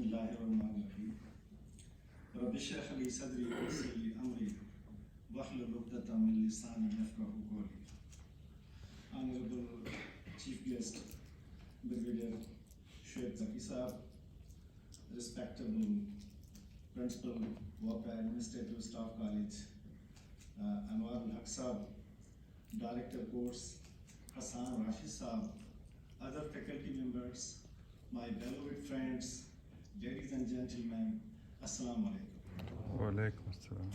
Bismillahirrahmanirrahim. Rabbi shrah li sadri wa yassir li amri wahlul 'uqdatam min lisani yafqahu qawli. Honorable Chief Guest, Brigadier Shoaib Taqi Sahab, respectable Principal, Waqar Administrative Staff College, Anwar al-Haq Sahab, Director Course, Hassan Rashid Sahab, other faculty members, my beloved friends, ladies and gentlemen, Assalamu alaikum. Wa alaikum assalam.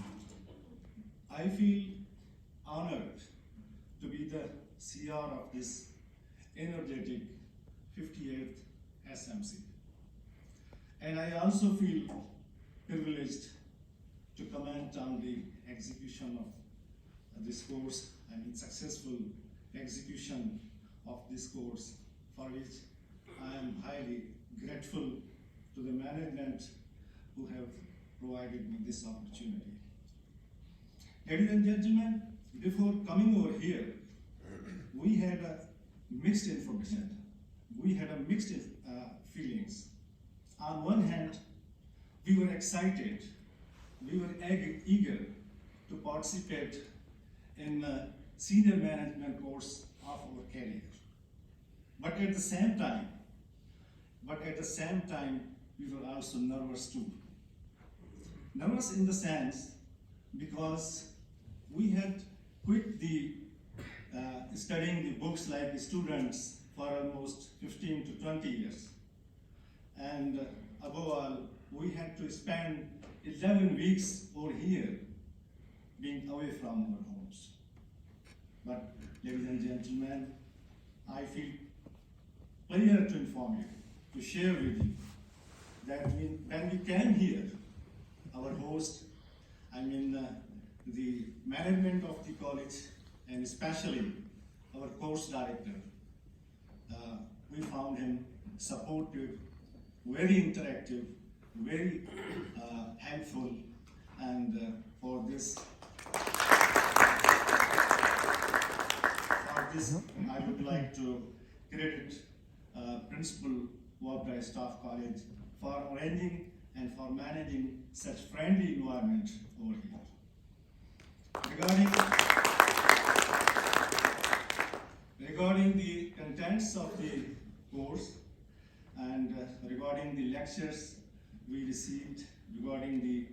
I feel honored to be the CR of this energetic 58th SMC. And I also feel privileged to comment on the execution of this course and successful execution of this course, for which I am highly grateful to the management who have provided me this opportunity. Ladies and gentlemen, before coming over here, we had a mixed information. We had a mixed feelings. On one hand, we were excited, we were eager to participate in the senior management course of our career. But at the same time, we were also nervous too. Nervous in the sense because we had quit the studying the books like the students for almost 15 to 20 years. And above all, we had to spend 11 weeks over here being away from our homes. But ladies and gentlemen, I feel pleasure to inform you, to share with you, that when we came here, our host, the management of the college, and especially our course director, we found him supportive, very interactive, very helpful, and for this, I would like to credit Principal Waqar Staff College for arranging and for managing such friendly environment over here. Regarding the contents of the course and regarding the lectures we received, regarding the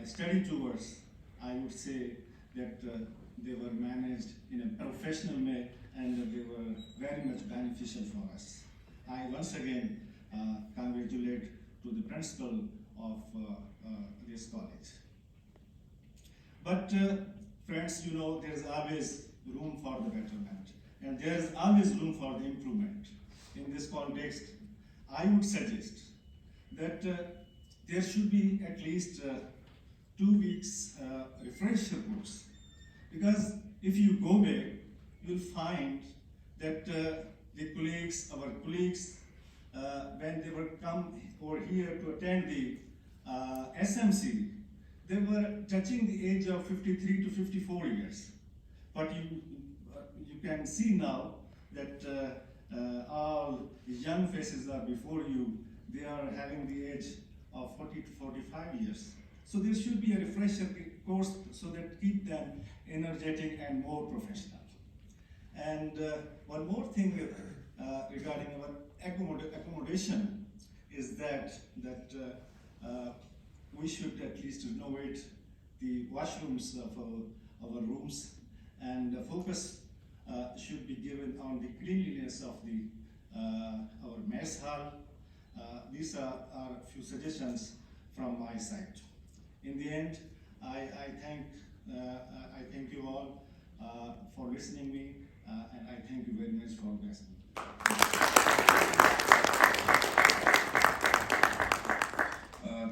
study tours, I would say that they were managed in a professional way and they were very much beneficial for us. I once again congratulate to the principal of this college. But friends, you know, there's always room for the betterment and there's always room for the improvement. In this context, I would suggest that there should be at least 2 weeks refresher course, because if you go back, you'll find that our colleagues, when they were come over here to attend the SMC, they were touching the age of 53 to 54 years. But you can see now that all young faces are before you. They are having the age of 40 to 45 years. So there should be a refresher course so that keep them energetic and more professional. And one more thing regarding our accommodation is that we should at least renovate the washrooms of our rooms, and focus should be given on the cleanliness of our mess hall. These are a few suggestions from my side. In the end, I thank you all for listening me, and I thank you very much for listening.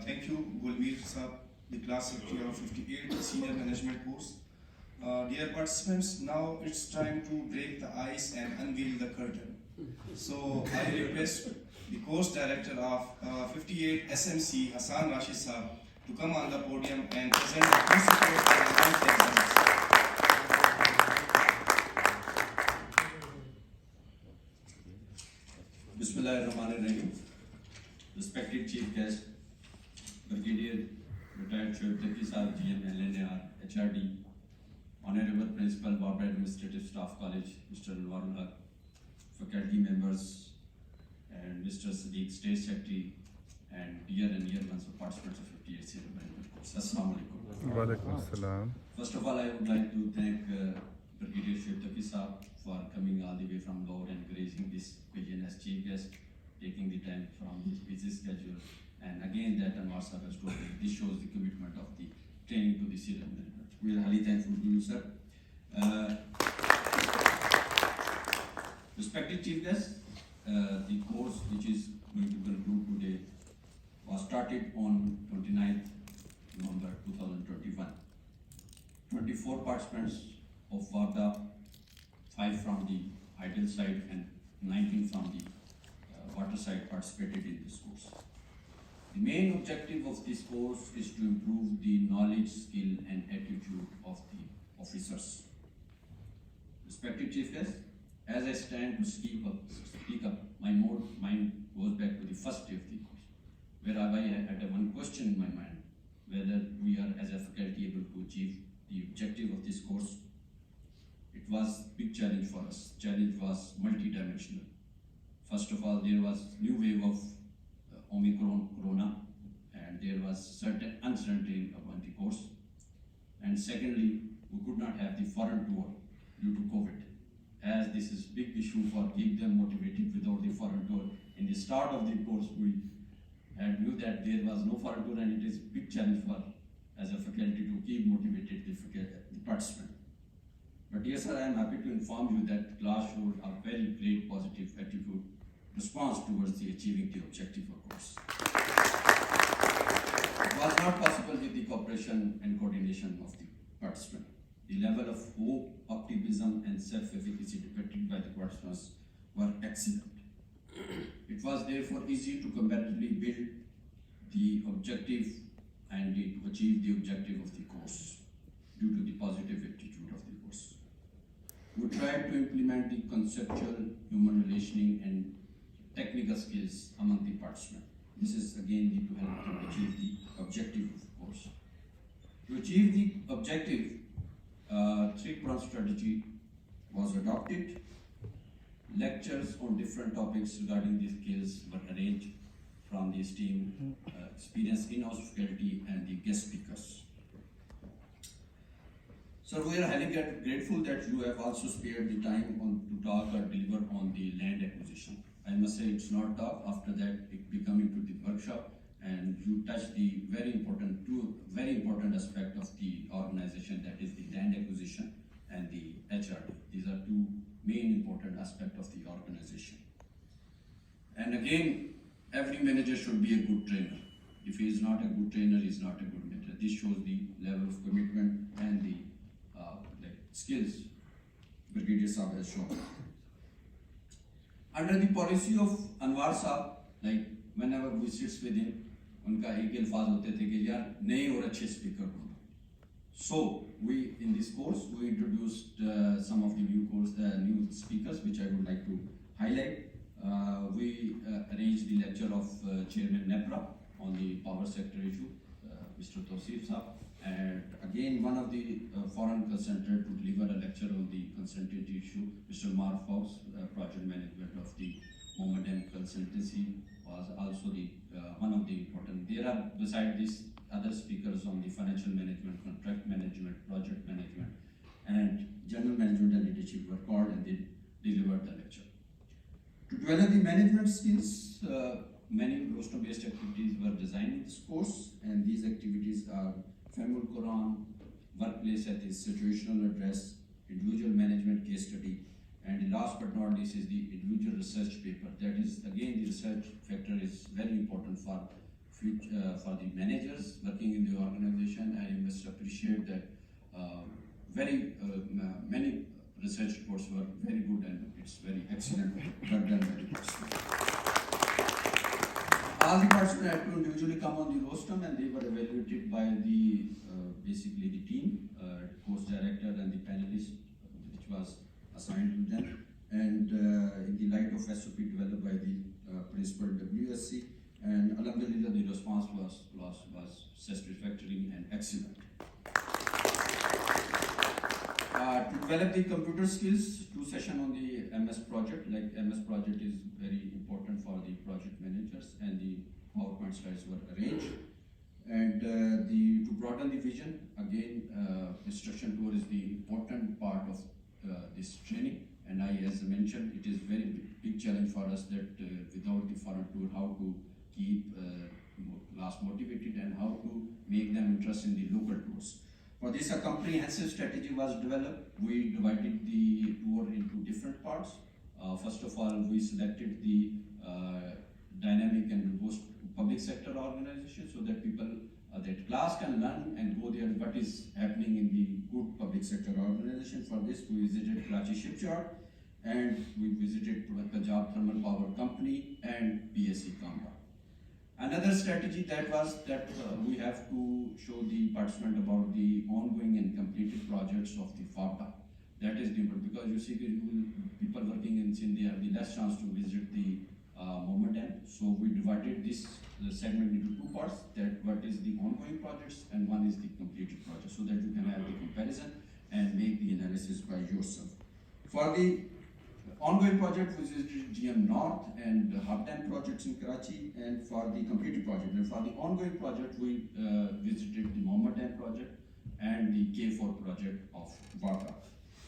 Thank you, Gulveer Sahab, the class of 58 senior management course. Dear participants, now it's time to break the ice and unveil the curtain. So I request the course director of 58 SMC, Hassan Rashid Sahab, to come on the podium and present the principles of advanced exams. Bismillahirrahmanirrahim. Respected Chief Guest, Brigadier Retired Shoaib Taqi Sahab, GM, LNAR, HRD, Honorable Principal, Barbara Administrative Staff College, Mr. Anwarul Haq, faculty members, and Mr. Sadiq, State Secretary, and dear and year ones of participants of 58 Senior Management Course. Assalamu alaikum. Walaikum assalam. First of all, I would like to thank Brigadier Shoaib Taqi Sahab for coming all the way from Lahore and gracing this occasion as Chief Guest, taking the time from his busy schedule. And again, that Anwar Sahab has told me, this shows the commitment of the training to the senior management. We are highly thankful to you, sir. Respected Chief Guest, the course which is going to conclude today was started on 29th November 2021. 24 participants of WADA, 5 from the ideal side and 19 from the water side participated in this course. The main objective of this course is to improve the knowledge, skill and attitude of the officers. Respected Chief Guest, as I stand to speak up, my mind goes back to the first day of the course, where I had one question in my mind, whether we are as a faculty able to achieve the objective of this course. It was a big challenge for us. Challenge was multi-dimensional. First of all, there was new wave of Omicron, Corona, and there was certain uncertainty about the course. And secondly, we could not have the foreign tour due to COVID, as this is big issue for keep them motivated without the foreign tour. In the start of the course, we knew that there was no foreign tour, and it is big challenge for as a faculty to keep motivated the participant. But yes, sir, I am happy to inform you that class showed a very great positive attitude response towards the achieving the objective of course. It was not possible with the cooperation and coordination of the participant. The level of hope, optimism and self-efficacy depicted by the participants were excellent. It was therefore easy to comparatively build the objective and to achieve the objective of the course due to the positive attitude of the course. We tried to implement the conceptual, human relationing and technical skills among the participants. This is again to help them achieve the objective of the course. To achieve the objective, three-pronged strategy was adopted. Lectures on different topics regarding these skills were arranged from the esteemed experienced in-house faculty and the guest speakers. So we are highly grateful that you have also spared the time to talk or deliver on the land acquisition. I must say it's not talk, after that it becoming to the workshop, and you touched the very important aspect of the organization, that is the land acquisition and the HRD. These are two main important aspects of the organization. And again, every manager should be a good trainer. If he is not a good trainer, he is not a good manager. This shows the level of commitment and the skills Brigadier Sahab has shown. Under the policy of Anwar Sahab, like whenever we sit with him, उनका एक अल्फाज होते थे कि यार नए और अच्छे स्पीकर ढूंढो. So we in this course we introduced some of the new speakers which I would like to highlight. We arranged the lecture of Chairman NEPRA on the power sector issue, Mr. Tawseef Sahab, and again one of the foreign consultant to deliver a lecture on the consultant issue, Mr. Mark Fox, project management of the Mohammedan consultancy, was also the one of the important. There are beside this other speakers on the financial management, contract management, project management, and general management and leadership were called and they delivered the lecture. To develop the management skills, many rostrum-based activities were designed in this course, and these activities are Family Quran, workplace ethics, situational address, individual management case study, and the last but not least is the individual research paper. That is again the research factor is very important for the managers working in the organization. I must appreciate that many research reports were very good and it's very excellent work done by the participants. All the participants had to individually come on the rostrum and they were evaluated by the basically the team, course director and the panelist, which was assigned to them. And in the light of SOP developed by the principal WSC, and response was satisfactory and excellent. To develop the computer skills, 2 sessions on the MS project. Like MS project is very important for the project managers, and the PowerPoint slides were arranged. And to broaden the vision, again, instruction tour is the important part of this training. And as I mentioned, it is very big challenge for us that without the foreign tour, how to keep class motivated and how to make them interested in the local tours. For this, a comprehensive strategy was developed. We divided the tour into different parts. First of all, we selected the dynamic and robust public sector organization so that people, that class can learn and go there what is happening in the good public sector organization. For this, we visited Karachi Shipyard and we visited Punjab Thermal Power Company and PSC Kamba. Another strategy that was that we have to show the participant about the ongoing and completed projects of the FATA. That is different because you see people working in Sindh, they have the less chance to visit the moment end. So we divided this segment into 2 parts, that what is the ongoing projects and one is the completed project, so that you can have the comparison and make the analysis by yourself. For the ongoing project, we visited GM North and Hubdan projects in Karachi, and for the completed project. And for the ongoing project, we visited the Mohammed Dam project and the K4 project of Waka.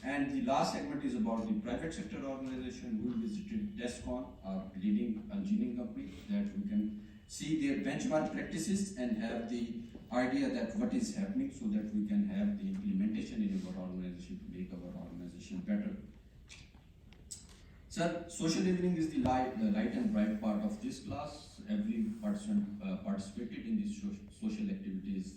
And the last segment is about the private sector organization. We visited Descon, a leading engineering company, that we can see their benchmark practices and have the idea that what is happening so that we can have the implementation in our organization to make our organization better. Sir, social evening is the light and bright part of this class. Every person participated in these social activities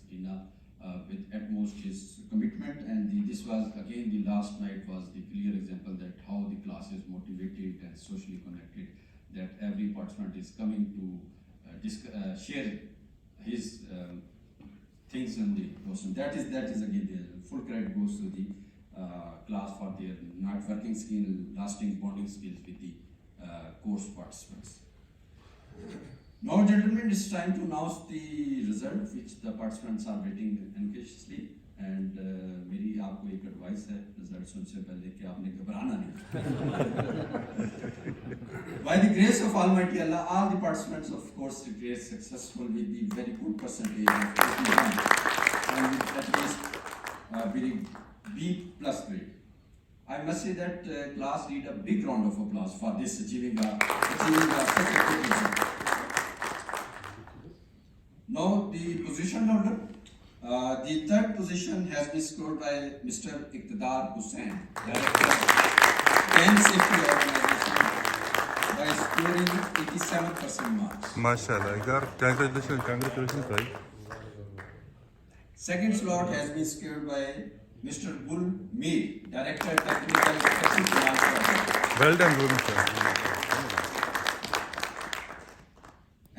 with utmost his commitment, and this was again the last night was the clear example that how the class is motivated and socially connected, that every participant is coming to share his things on the course. And that is again the full credit goes to the class for their networking skill, lasting bonding skills with the course participants. Now, gentlemen, it's time to announce the result which the participants are waiting anxiously. And मेरी आपको एक advice है result सुनने पहले कि आपने घबराना नहीं. By the grace of Almighty Allah, all the participants, of course, declared successful with the very good percentage of 81 and with at least very B+ grade. I must say that class need a big round of applause for this achieving such a good result. Now the position order. The third position has been scored by Mr. Iqtidar Hussain, Director, Bank Safety Organization, by scoring 87% marks. MashaAllah, Iqtidar, congratulations, bhai. Second slot has been scored by Mr. Gul Mir, Director, Technical Inspection Finance Project. Well done, Gul, sir.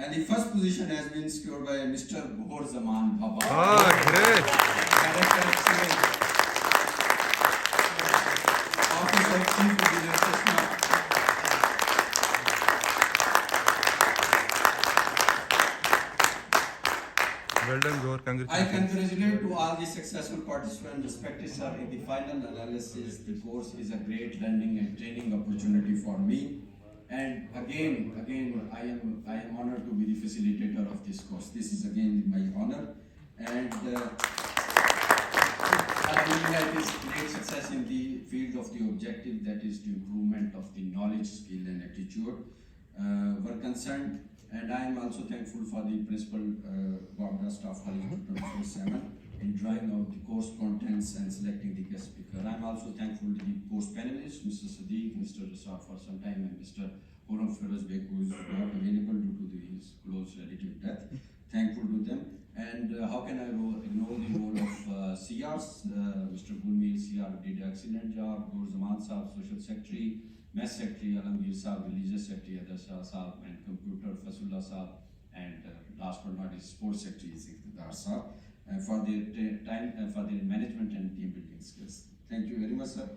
And the first position has been secured by Mr. Buhor Zaman Baba. Great. Director Excellence. Office of Chief Engineer Chestnut. Well done, Buhor. I Congratulations. congratulate to all the successful participants, respected sir. In the final analysis, the course is a great learning and training opportunity for me. And again, I am honored to be the facilitator of this course. This is again my honor, and it is great success in the field of the objective, that is the improvement of the knowledge, skill, and attitude were concerned. And I am also thankful for the principal Wabda staff 24/7 in drawing out the course contents and selecting the guest speaker. I am also thankful to the course panelists, Mr. Sadiq, Mr. Rasad for some time, and Mr. Khurram Feroz Beg, who is not available due to his close relative death. Thankful to them. And how can I ignore the role of CRs? Mr. Gulmir, CR did an excellent job. Gur Zaman Saab, Social Secretary, Mess Secretary, Alamgir Saab, Religious Secretary, Adar Shah Saab, and Computer, Fasullah Saab, and last but not least, Sports Secretary, Iqtidar Saab, for their time and for their management and team building skills. Thank you very much, sir.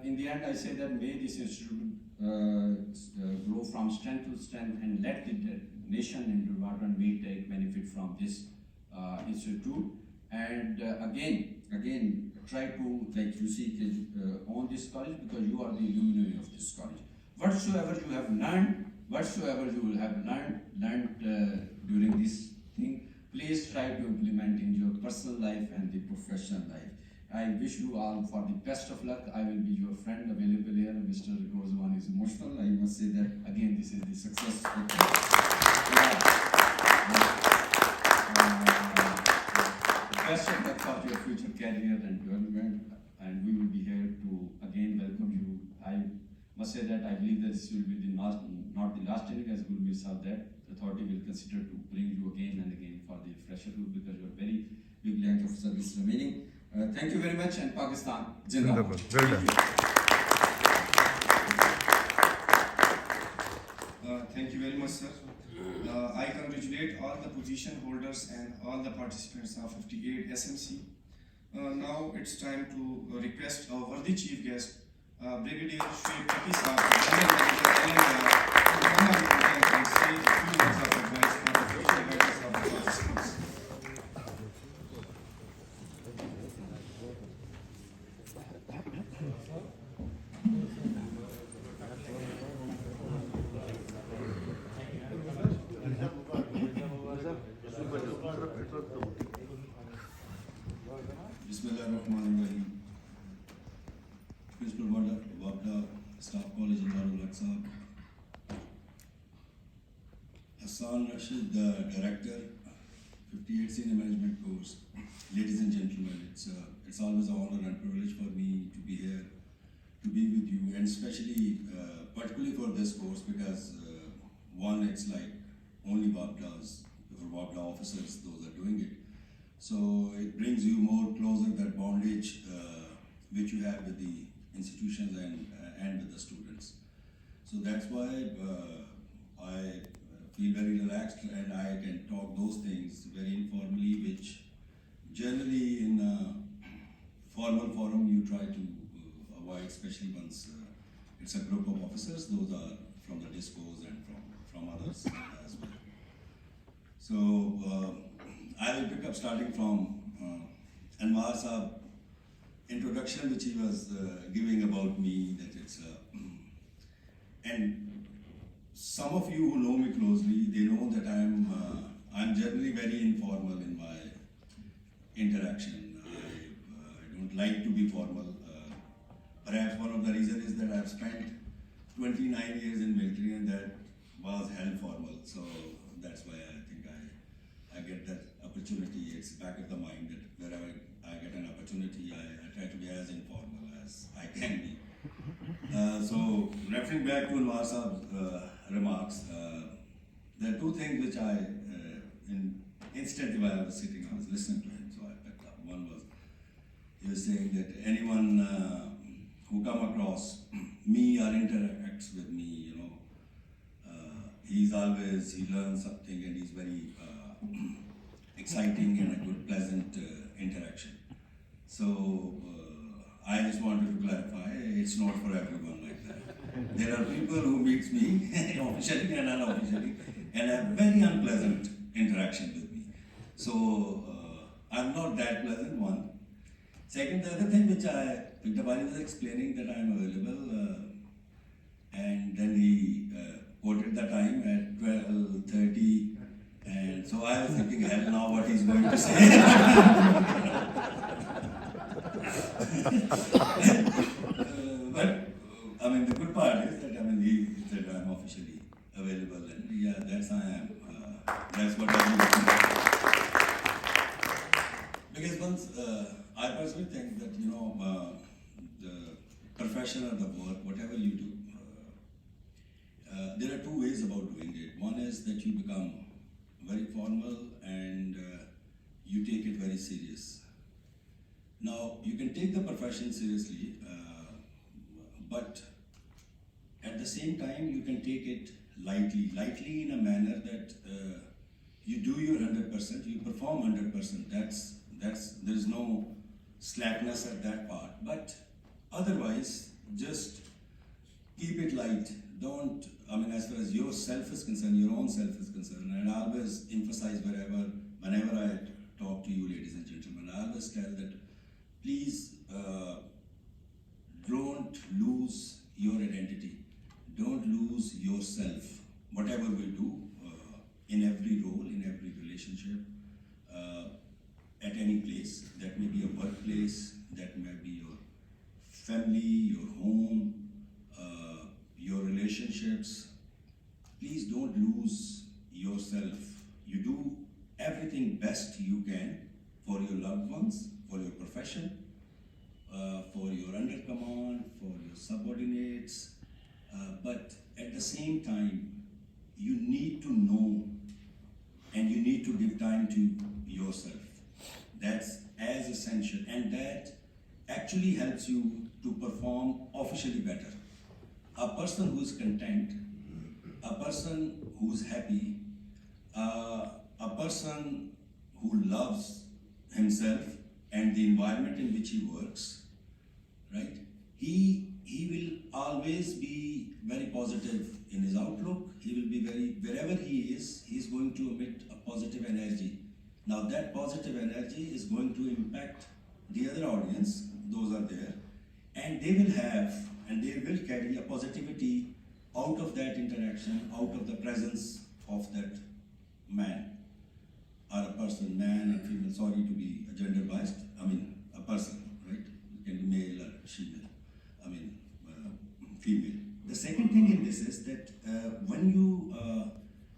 In the end, I say that may this institute grow from strength to strength and let the nation and environment may take benefit from this institute. And again, try to, like you see, own this college because you are the luminary of this college. Whatsoever you have learned, whatsoever you will have learned during this thing, please try to implement in your personal life and the professional life. I wish you all for the best of luck. I will be your friend available here. Mr. Gozwan is emotional. I must say that again, this is the success. Best of luck for your future career and development, and we will be here to again welcome you. I must say that I believe that this will be the not the last inning, as Gulbir said that the authority will consider to bring you again and again for the fresher group because you are very big length of service remaining. Thank you very much, and Pakistan Zindabad. Well done. Thank you very much, sir. I congratulate all the position holders and all the participants of 58 SMC. Now it's time to request our worthy chief guest, Brigadier Shri Pati Saab, to come on and say a few words of advice for the future members of the participants. Bismillahirrahmanirrahim. Principal Wabda Staff College in Darul Aqsa. Hassan Rashid, the Director, 58 Senior Management Course. Ladies and gentlemen, it's always an honor and privilege for me to be here, to be with you, and especially, particularly for this course because one, it's like only Wabdas or Wabda officers, those are doing it. So it brings you more closer that bondage which you have with the institutions and with the students. So that's why I feel very relaxed and I can talk those things very informally, which generally in a formal forum you try to avoid, especially once it's a group of officers. Those are from the discos and from others as well. So I will pick up starting from Anwar Saab introduction, which he was giving about me, that it's and some of you who know me closely, they know that I'm generally very informal in my interaction. I don't like to be formal. Perhaps one of the reasons is that I've spent 29 years in military and that was hell formal. So that's why I think I get that opportunity. It's back of the mind that wherever I get an opportunity, I try to be as informal as I can be. So referring back to Anwar Saab's remarks, there are two things which instantly while I was sitting, I was listening to him, so I picked up. One was, he was saying that anyone who come across me or interacts with me, he learns something and he's very exciting and a good, pleasant interaction. So I just wanted to clarify, it's not for everyone like that. There are people who meet me officially and unofficially and have very unpleasant interaction with me. So I'm not that pleasant, one. Second, the other thing which I picked up while he was explaining that I'm available, and then he quoted the time at 12:30, and so I was thinking, hell, now what he's going to say. But I mean, the good part is that he said I'm officially available, and yeah, that's I am. That's what I do. Because once I personally think that the profession or the work, whatever you do, there are two ways about doing it. One is that you become very formal and you take it very serious. Now, you can take the profession seriously, but at the same time, you can take it lightly in a manner that you do your 100%, you perform 100%. There's no slackness at that part. But otherwise, just keep it light. Don't, I mean, as far as your self is concerned, your own self is concerned, and I always emphasize whenever I talk to you, ladies and gentlemen, I always tell that please don't lose your identity. Don't lose yourself. Whatever we do, in every role, in every relationship, at any place, that may be a workplace, that may be your family, your home, your relationships, please don't lose yourself. You do everything best you can for your loved ones, for your profession, for your under command, for your subordinates, but at the same time, you need to know and you need to give time to yourself. That's as essential, and that actually helps you to perform officially better. A person who is content, a person who is happy, a person who loves himself and the environment in which he works, right? He will always be very positive in his outlook. He will be wherever he is, he's going to emit a positive energy. Now that positive energy is going to impact the other audience, those are there, and they will carry a positivity out of that interaction, out of the presence of that man or a person, man and female, sorry to be gender biased, I mean a person, right? It can be male or female, female. The second thing in this is that when you,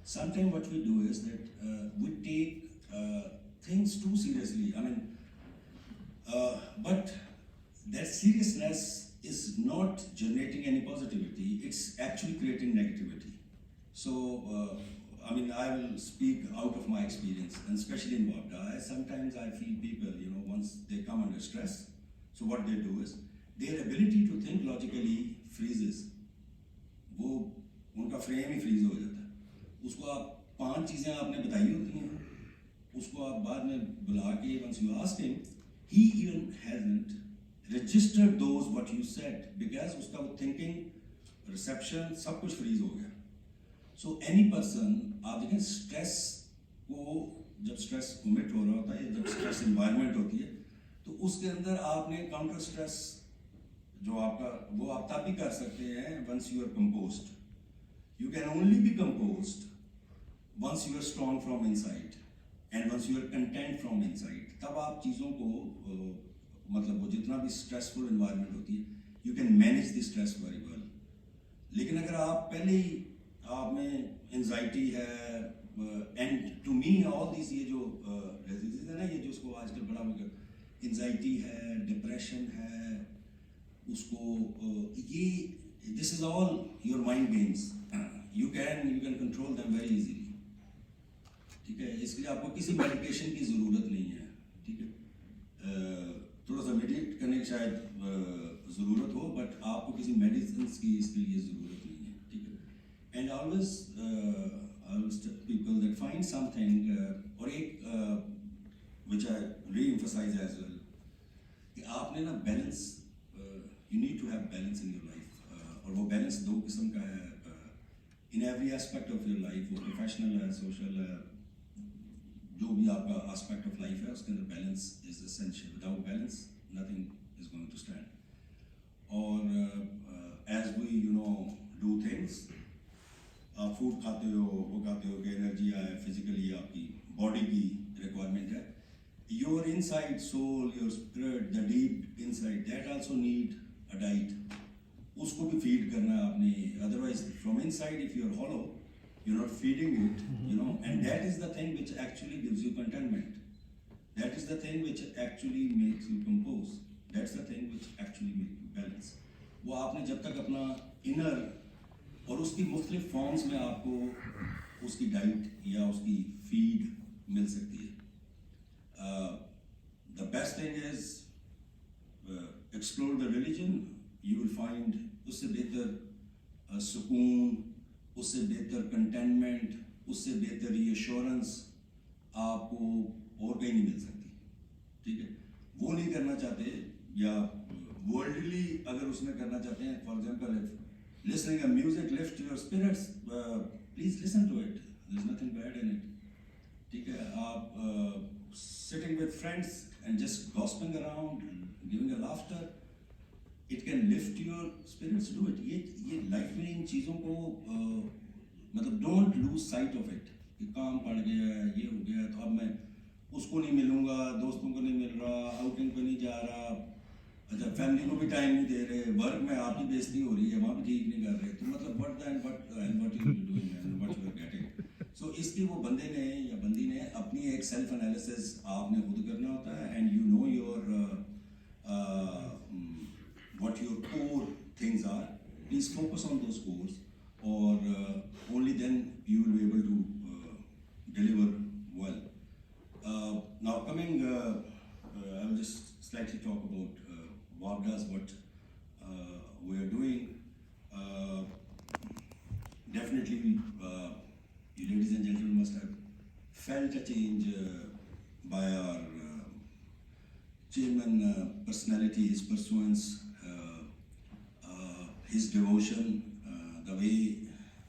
sometimes what we do is that we take things too seriously. But that seriousness is not generating any positivity, it's actually creating negativity. So, I will speak out of my experience, and especially in Wabda, sometimes I feel people, once they come under stress, so what they do is, their ability to think logically freezes. वो उनका frame ही freeze हो जाता है. उसको आप 5 चीज़ें आपने बताई होती हैं, उसको आप बाद में बुला के once you ask him, he even hasn't registered those what you said because उसका वो thinking, reception सब कुछ freeze हो गया. So any person, आप देखें stress को जब stress commit हो रहा होता है, जब stress environment होती है, तो उसके अंदर आपने counter stress जो आपका वो आप तब भी कर सकते हैं once you are composed. You can only be composed once you are strong from inside and once you are content from inside. तब आप चीज़ों को मतलब वो जितना भी stressful environment होती है, you can manage the stress very well. लेकिन अगर आप पहले ही आप में anxiety है and to me all these ये जो diseases है ना, ये जो उसको आजकल बड़ा हो गया anxiety है, depression है, उसको ये this is all your mind games. You can control them very easily. ठीक है, इसके लिए आपको किसी मेडिकेशन की ज़रूरत नहीं है. ठीक है, थोड़ा सा मेडिटेट करने की शायद ज़रूरत हो, बट आपको किसी मेडिसिन की इसके लिए ज़रूरत नहीं है. ठीक है, and always tell people that find something और एक which I re-emphasize as well, कि आपने ना balance, you need to have balance in your life, और वो balance दो किस्म का है. In every aspect of your life, वो professional है, social है, जो भी आपका aspect of life है, उसके अंदर balance is essential. Without balance, nothing is going to stand. और as we do things, आप food खाते हो, वो खाते हो कि energy आए, physically आपकी body की requirement है. Your inside soul, your spirit, the deep inside, that also need a diet. उसको भी feed करना है आपने. Otherwise, from inside, if you're hollow, you're not feeding it, and that is the thing which actually gives you contentment. That is the thing which actually makes you compose. That's the thing which actually makes you balance. वो आपने जब तक अपना inner और उसकी मुख्तलिफ forms में आपको उसकी diet या उसकी feed मिल सकती है. The best thing is explore the religion. You will find उससे बेहतर सुकून, उससे बेहतर contentment, उससे बेहतर reassurance आपको और कहीं नहीं मिल सकती. ठीक है, वो नहीं करना चाहते या worldly अगर उसमें करना चाहते हैं, for example, listening to music lift your spirits, please listen to it. There's nothing bad in it. ठीक है, आप sitting with friends and just gossiping around, giving a laughter, it can lift your spirits. Do it. ये life में इन चीज़ों को मतलब don't lose sight of it. कि काम पड़ गया, ये हो गया, तो अब मैं उसको नहीं मिलूँगा, दोस्तों को नहीं मिल रहा, आउटिंग पे नहीं जा रहा, अच्छा फैमिली को भी टाइम नहीं दे रहे, वर्क में आप ही बेइज्जती हो रही है, वहाँ भी ठीक नहीं कर रहे, तो मतलब what you doing and what you are getting. So इसलिए वो बंदे ने या बंदी ने अपनी एक सेल्फ एनालिसिस आपने खुद करना होता है, and you know your what your core things are. Please focus on those cores, or only then you will be able to deliver well. Now coming, I will just slightly talk about WAPDA's, what we are doing. Definitely, you ladies and gentlemen must have felt a change by our chairman personality, his pursuance, his devotion, the way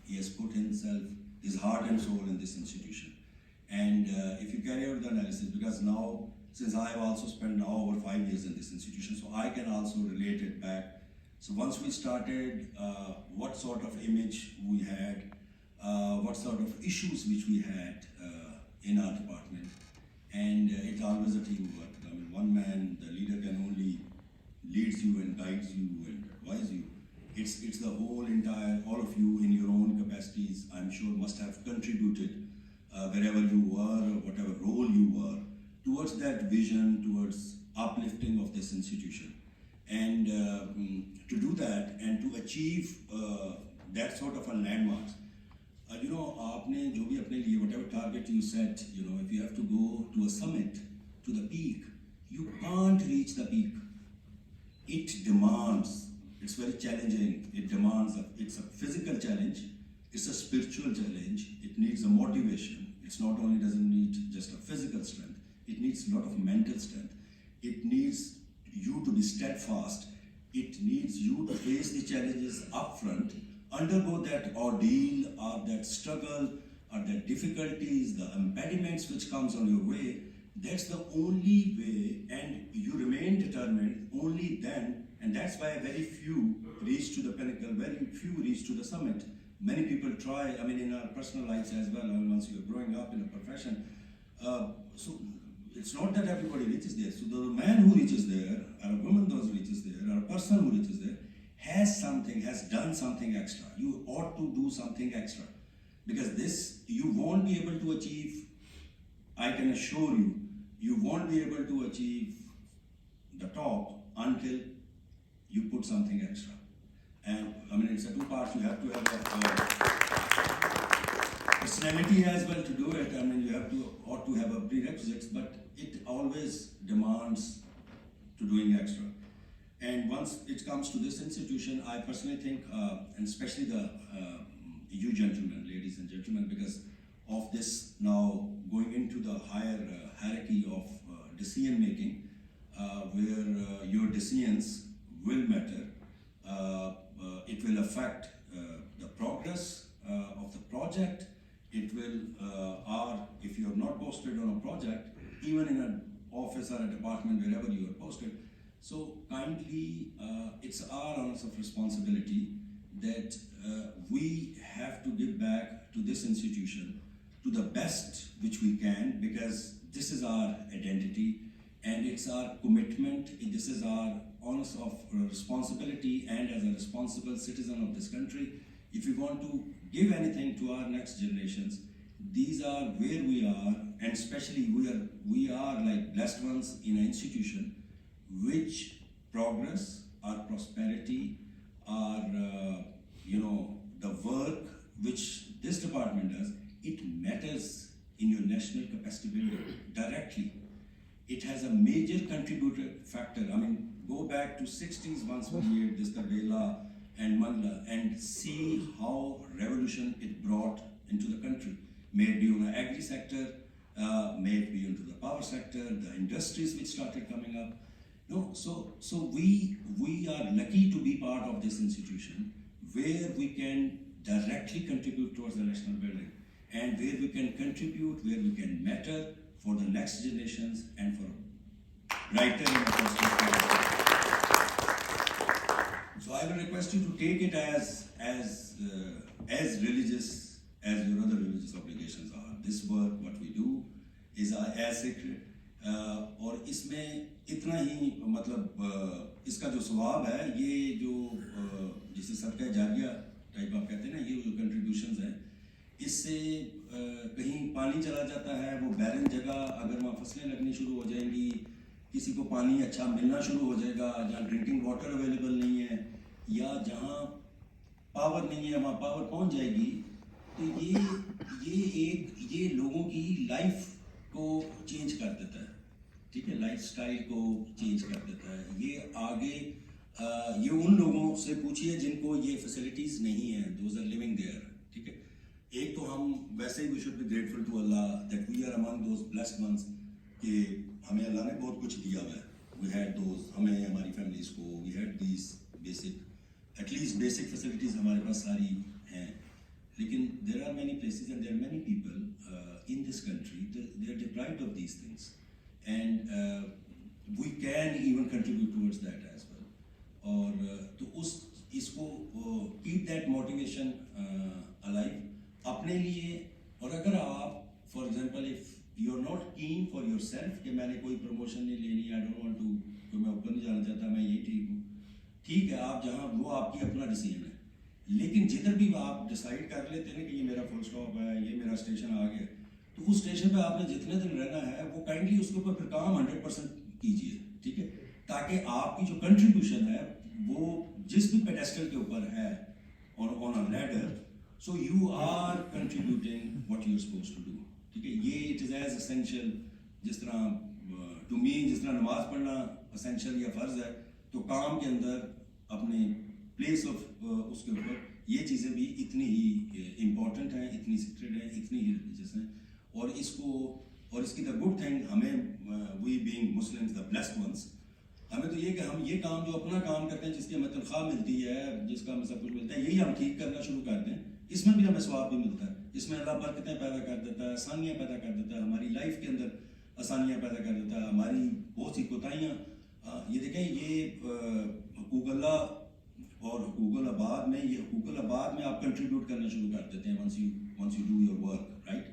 he has put himself, his heart and soul in this institution. And if you carry out the analysis, because now, since I have also spent now over 5 years in this institution, so I can also relate it back. So once we started, what sort of image we had, what sort of issues which we had in our department, and it's always a teamwork. I mean, one man, the leader can only leads you and guides you and advise you. It's the whole entire, all of you in your own capacities, I'm sure must have contributed wherever you were, or whatever role you were, towards that vision, towards uplifting of this institution. And to do that and to achieve that sort of a landmark, you know, आपने जो भी अपने लिए whatever target you set, you know, if you have to go to a summit, to the peak, you can't reach the peak. It demands, it's very challenging, it demands, it's a physical challenge, it's a spiritual challenge, it needs a motivation. It's not only doesn't need just a physical strength, it needs a lot of mental strength. It needs you to be steadfast. It needs you to face the challenges up front, undergo that ordeal or that struggle or the difficulties, the impediments which comes on your way. That's the only way, and you remain determined only then, and that's why very few reach to the pinnacle, very few reach to the summit. Many people try, I mean in our personal lives as well, I mean, once you're growing up in a profession, so it's not that everybody reaches there. So the man who reaches there, or a woman who reaches there, or a person who reaches there, has something, has done something extra. You ought to do something extra. Because this, you won't be able to achieve, I can assure you, you won't be able to achieve the top until you put something extra. And I mean, it's a two parts. You have to have a personality as well to do it. I mean, you have to, ought to have a prerequisites, but it always demands to doing extra. And once it comes to this institution, I personally think, and especially the you gentlemen, ladies and gentlemen, because of this now going into the higher hierarchy of decision making, where your decisions will matter. It will affect the progress of the project. It will, or if you are not posted on a project, even in an office or a department, wherever you are posted. So kindly, it's our honors of responsibility that we have to give back to this institution to the best which we can, because this is our identity and it's our commitment. This is our honors of responsibility, and as a responsible citizen of this country, if we want to give anything to our next generations, these are where we are, and especially we are like blessed ones in an institution which progress, our prosperity, our you know, the work which this department does, it matters in your national capacity building directly. It has a major contributor factor. I mean, go back to 60s once we had this Tabela and Mangla and see how revolution it brought into the country. May it be on the agri sector, may it be into the power sector, the industries which started coming up. No, so we are lucky to be part of this institution where we can directly contribute towards the national building, and where we can contribute, where we can matter for the next generations and for brighter and prosperous. So I will request you to take it as religious as your other religious obligations are. This work, what we do, is as sacred. और इसमें इतना ही मतलब इसका जो स्वभाव है, ये जो जिसे सदका जारिया टाइप आप कहते हैं ना, ये जो कंट्रीब्यूशंस हैं, इससे कहीं पानी चला जाता है, वो बैरन जगह अगर वहाँ फसलें लगनी शुरू हो जाएंगी, किसी को पानी अच्छा मिलना शुरू हो जाएगा, जहाँ ड्रिंकिंग वाटर अवेलेबल नहीं है या जहाँ पावर नहीं है वहाँ पावर पहुँच जाएगी, तो ये लोगों की लाइफ को चेंज कर देता है, ठीक है, लाइफस्टाइल को चेंज कर देता है। ये आगे ये उन लोगों से पूछिए जिनको ये फैसिलिटीज़ नहीं हैं, दोज आर लिविंग देयर, ठीक है। एक तो हम वैसे ही we should be grateful to Allah that we are among those blessed ones कि हमें अल्लाह ने बहुत कुछ दिया हुआ है। वी हैड दोज, हमें हमारी फैमिलीज़ को, we had these basic at least basic facilities हमारे पास सारी हैं। लेकिन there are many places and there are many people in this country they are deprived of these things and we can even contribute towards that as well. और तो इसको keep that motivation alive अपने लिए। और अगर आप for example if you are not keen for your self कि मैंने कोई प्रमोशन नहीं लेनी, आई डोंट वांट टू, तो मैं ऊपर नहीं जाना चाहता, मैं ये ठीक हूँ, ठीक है, आप जहाँ वो आपकी अपना डिसीजन है। लेकिन जिधर भी आप डिसाइड कर लेते हैं कि ये मेरा फुल स्टॉप है, ये मेरा स्टेशन आ गया, तो उस स्टेशन पे आपने जितने दिन रहना है वो काइंडली उसके ऊपर फिर काम 100% कीजिए, ठीक है, ताकि आपकी जो कंट्रीब्यूशन है वो जिस भी पेडेस्टल के ऊपर है on a ladder, so you are contributing what you are supposed to do, ठीक है। ये इट इज़ एज एसेंशियल जिस तरह टू मी जिस तरह नमाज पढ़ना एसेंशियल या फ़र्ज है, तो काम के अंदर अपने प्लेस ऑफ उसके ऊपर ये चीज़ें भी इतनी ही इम्पॉर्टेंट हैं, इतनी सीक्रेट हैं, इतनी ही रिलीजियस हैं। और इसकी द गुड थिंग, हमें we being Muslims the blessed ones, हमें तो ये कि हम ये काम जो अपना काम करते हैं, जिसकी हमें तनख्वाह मिलती है, जिसका हमें सब कुछ मिलता है, यही हम ठीक करना शुरू कर दें, इसमें भी हमें स्वाब भी मिलता है। इसमें अल्लाह बरकतें पैदा कर देता है, आसानियाँ पैदा कर देता है, हमारी लाइफ के अंदर आसानियाँ पैदा कर देता है, हमारी बहुत सी कोताहियाँ। ये देखें, ये हकूक़ अल्लाह और हकूक़ आबाद में, ये हकूक़ आबाद में आप कंट्रीब्यूट करना शुरू कर देते हैं once you do your work, right.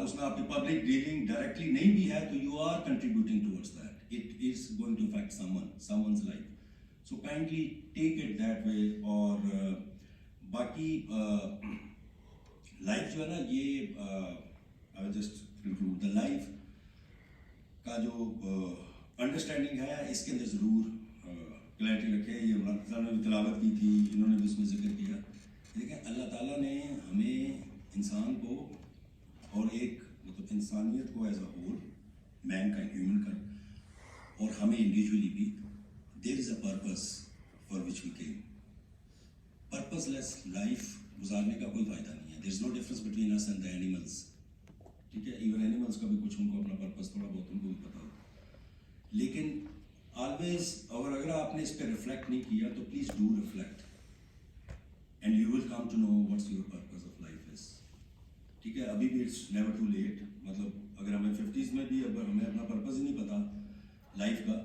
उसमें आपकी पब्लिक डीलिंग डायरेक्टली नहीं भी है तो you are contributing towards that, it is going to affect someone's life, so kindly take it that way. और बाकी लाइफ जो है ना, ये I will just conclude the life का जो अंडरस्टैंडिंग है, इसके अंदर ज़रूर क्लैरिटी रखें। ये अल्लाह ने भी तिलावत की थी, इन्होंने भी इसमें जिक्र किया। देखिए, अल्लाह ताला ने हमें इंसान को और एक मतलब इंसानियत को as a whole, mankind, humankind, और हमें इंडिविजुअली भी, there is a purpose for which we came. Purposeless life गुजारने का कोई फ़ायदा नहीं है। There is no difference between us and the animals, ठीक है। इवन एनिमल्स का भी कुछ उनको अपना पर्पस थोड़ा बहुत उनको भी पता होता। लेकिन ऑलवेज अगर आपने इस पर रिफ्लेक्ट नहीं किया तो please do reflect and you will come to know what's your purpose of life is, ठीक है। अभी भी इट्स नेवर टू लेट, मतलब अगर हमें 50s में भी अगर हमें अपना पर्पस ही नहीं पता लाइफ का,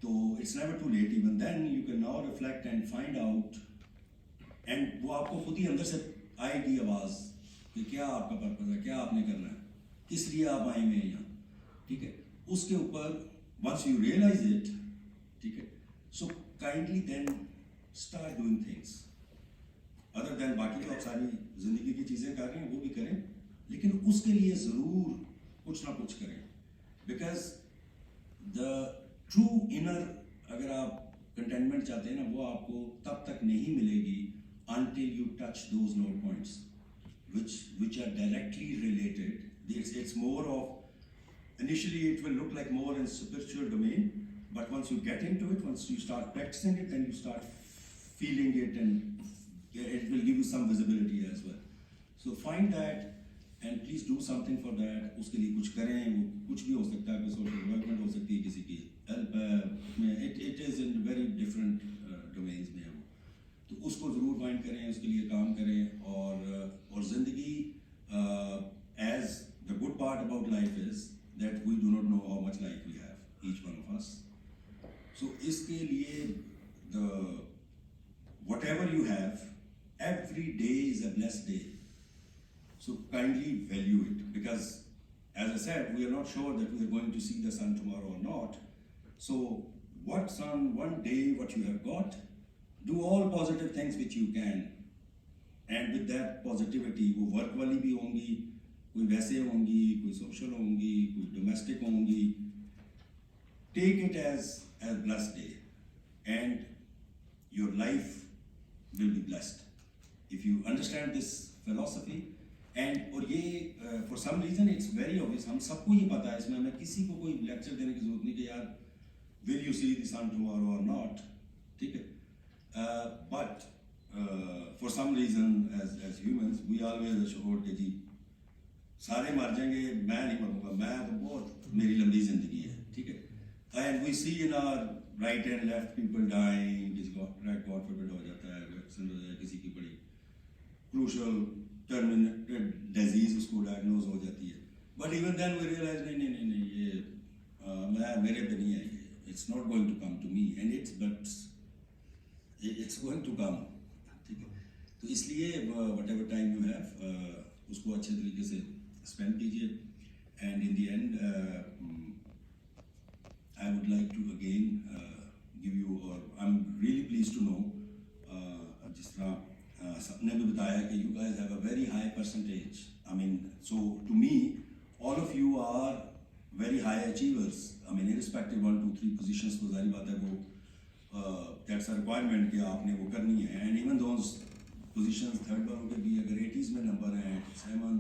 तो it's never too late. Even then you can now reflect and find out, एंड वो आपको खुद ही अंदर से आएगी आवाज़ कि क्या आपका पर्पस है, क्या आपने करना है, किस लिए आप आए हुए हैं यहाँ, ठीक है। उसके ऊपर वंस यू रियलाइज इट, ठीक है, so kindly then start doing things other than, बाकी तो आप सारी जिंदगी की चीज़ें कर रहे हैं वो भी करें, लेकिन उसके लिए ज़रूर कुछ ना कुछ करें, बिकॉज द ट्रू इनर अगर आप कंटेनमेंट चाहते हैं ना, वो आपको तब तक नहीं मिलेगी until you touch those node points which are directly related. It's more of, initially it will look like more in spiritual domain, but once you get into it, once you start practicing it, then you start feeling it and it will give you some visibility as well. So find that and please do something for that. उसके लिए कुछ करें, वो कुछ भी हो सकता है, सोशल डेवलपमेंट हो सकती है, किसी की हेल्प में, it is in very different domains में, तो तो उसको ज़रूर फाइंड करें, उसके लिए काम करें। और ज़िंदगी as the good part about life is that we do not know how much life we have each one of us. So इसके लिए the whatever you have, every day is a blessed day. So kindly value it, because as I said, we are not sure that we are going to see the sun tomorrow or not. So what's on one day, what you have got, do all positive things which you can. And with that positivity, वो work वाली भी होंगी, कोई वैसे होंगी, कोई social होंगी, कोई domestic होंगी. Take it as a blessed day, and your life will be blessed if you understand this philosophy. And और ये for some reason it's very obvious, हम सबको ये पता है, इसमें हमें किसी को कोई लेक्चर देने की जरूरत नहीं कि यार will you see the sun tomorrow or not, ठीक है? But for some reason as humans we always assure कि जी सारे मर जाएंगे, मैं नहीं मरूंगा, मैं तो बहुत मेरी लंबी जिंदगी है, ठीक है? And we see in our right and left people dying, किसी को God forbid हो जाता है, एक्सीडेंट हो जाता है, किसी की बड़ी crucial terminated disease उसको diagnose हो जाती है. But even then we realize नहीं ये मैं मेरे पे नहीं है ये, it's not going to come to me, and it's going to come, ठीक है? तो इसलिए whatever time you have उसको अच्छे तरीके से spend कीजिए. And in the end I would like to again give you, or I'm really pleased to know, जिस तरह सबने भी बताया कि you guys have a very high percentage. I mean, so to me, all of you are very high achievers. I mean, irrespective 1, 2, 3 positions को जारी बात है वो that's a requirement कि आपने वो करनी है. And even those positions third वालों के भी अगर 80s में नंबर हैं, 7,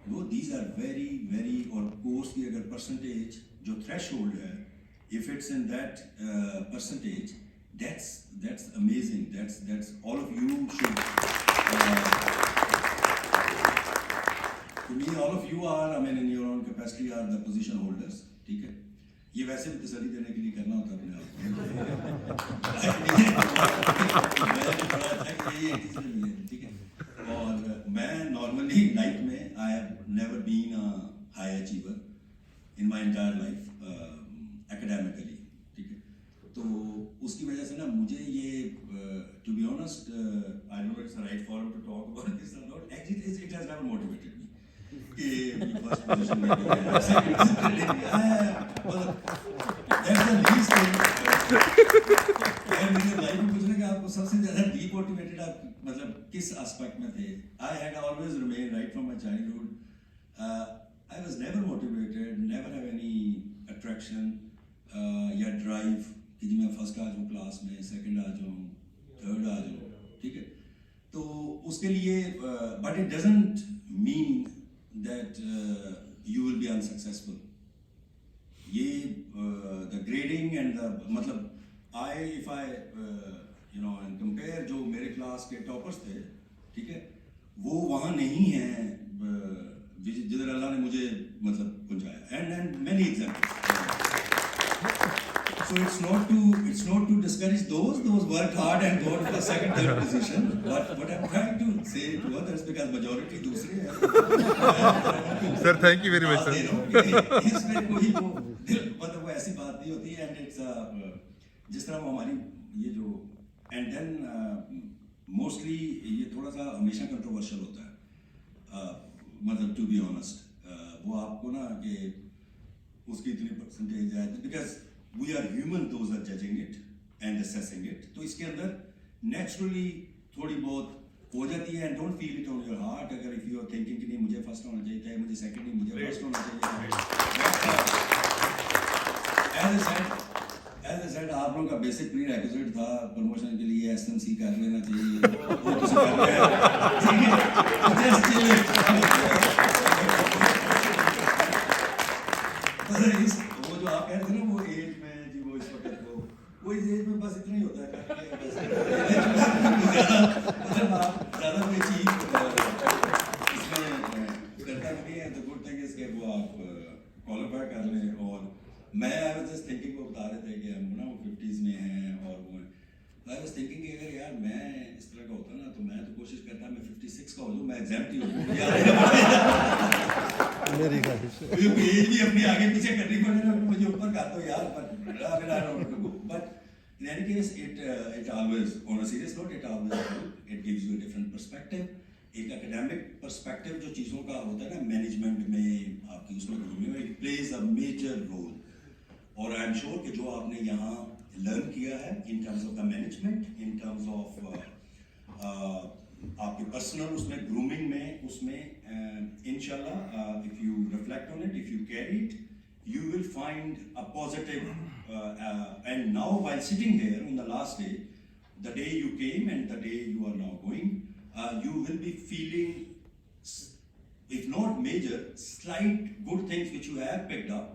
वो these are very very, और कोर्स की अगर percentage जो threshold है, if it's in that percentage, that's amazing. That's all of you should. To me, all of you are, I mean, in your own capacity, are the position holders. ठीक है? ये वैसे भी तसल्ली देने के लिए करना होता है अपने आप. ठीक है? और मैं normally life में I have never been a high achiever in my entire life. Academically, ठीक है? तो उसकी वजह से ना मुझे ये to be honest, I don't know it's the right forum to talk about this or not. Actually, it has never motivated me. कि first position में भी second position में भी that's the least thing. और मुझे लाइफ में पूछना कि आपको सबसे ज़्यादा demotivated आप मतलब किस aspect में थे? I had always remained right from my childhood. I was never motivated, never have any attraction. या ड्राइव कि जी मैं फर्स्ट आ जाऊँ क्लास में, सेकंड आ जाऊँ, थर्ड आ जाऊँ, ठीक है? तो उसके लिए but it doesn't mean that you will be unsuccessful. ये द ग्रेडिंग एंड द मतलब I if I you know and compare जो मेरे क्लास के टॉपर्स थे, ठीक है, वो वहाँ नहीं हैं जिधर अल्लाह ने मुझे मतलब पहुँचाया. And many examples. So it's not to discourage those worked hard and got the second, third position. But what I'm trying to say to others, because majority दूसरे हैं. Sir, thank you very much, sir. इसमें कोई वो मतलब वो ऐसी बात नहीं होती. And it's जिस तरह वो हमारी ये जो and then mostly ये थोड़ा सा हमेशा controversial होता है. मतलब to be honest, वो आपको ना कि उसकी इतनी percentage है because we are human, those are judging it and assessing it. तो इसके अंदर naturally थोड़ी बहुत हो जाती है. And don't feel it on your heart. अगर if you are thinking कि नहीं मुझे first होना चाहिए था, मुझे second नहीं, मुझे first होना चाहिए. As I said, आप लोगों का basic prerequisite था promotion के लिए SMC कर लेना चाहिए. वो तो कर लिया. ठीक है? Just chill it. वो जो आप कह रहे थे ना वो एज में जी वो इस वक्त वो इस एज में बस इतना ही होता है. मतलब आप ज़्यादा कोई चीज़ इसमें करता नहीं है. तो गुड थिंग इज कि वो आप क्वालिफाई कर लें. और मैं आई वाज जस्ट थिंकिंग, वो बता रहे थे कि हम ना वो 50s में हैं और वो आई वाज थिंकिंग कि अगर यार मैं इस तरह का होता ना तो मैं तो कोशिश करता मैं 56 का हो जाऊँ, मैं एग्जैम्प्ट ही हो जाऊँ मेरी ख्वाहिश है। मुझे एज भी अपनी आगे पीछे करनी पड़े ना, मुझे ऊपर कर दो यार, but in any case it always, on a serious note, it gives you a different perspective, एक एकेडमिक पर्सपेक्टिव जो चीज़ों का होता है ना मैनेजमेंट में आपकी, उसमें it plays a major role. और आई एम श्योर कि जो आपने यहाँ लर्न किया है in terms of the management, in terms of आपके पर्सनल उसमें ग्रूमिंग में, उसमें इंशाल्लाह if you reflect on it, if you carry it, you will find a positive and now while sitting here on the last day, the day you came and the day you are now going, you will be feeling, if not major, slight good things which you have picked up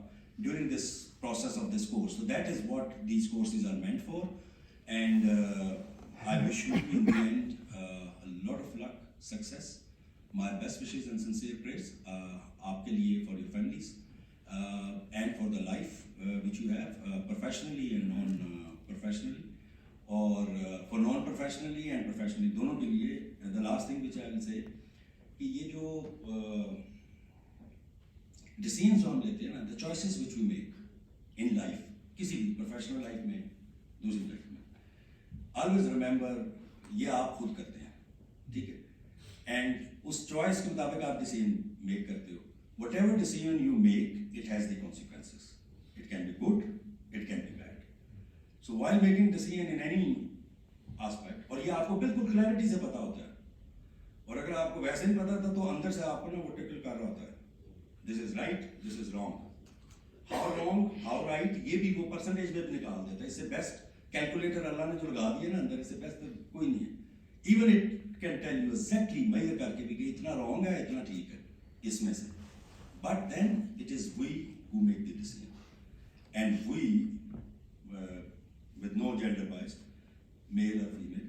during this process of this course. So that is what these courses are meant for, and I wish you in the end a lot of luck, success, my best wishes and sincere prayers aapke liye, for your families, and for the life which you have professionally and non-professionally, or for non-professionally and professionally दोनों के लिए। And the last thing which I will say कि ये जो decisions हम लेते हैं ना, the choices which we make in life, किसी भी professional life में, दूसरी life में, always remember ये आप खुद करते हैं, ठीक है? And उस choice के मुताबिक आप decision make करते हो। Whatever decision you make, it has the consequences. It can be good, it can be bad. So while making decision in any aspect, और ये आपको बिल्कुल क्लैरिटी से पता होता है, और अगर आपको वैसे नहीं पता था तो अंदर से आपको ना वो टिकल कर रहा होता है, this is right, this is wrong. How wrong, how right, ये भी वो परसेंटेज में निकाल देता है। इससे बेस्ट कैलकुलेटर अल्लाह ने जो लगा दिया ना अंदर, इससे बेस्ट कोई नहीं है। Even it can tell you exactly measure करके भी कि इतना wrong है, इतना ठीक है इसमें से। But then it is we who make the decision, and we, with no gender bias, male or female,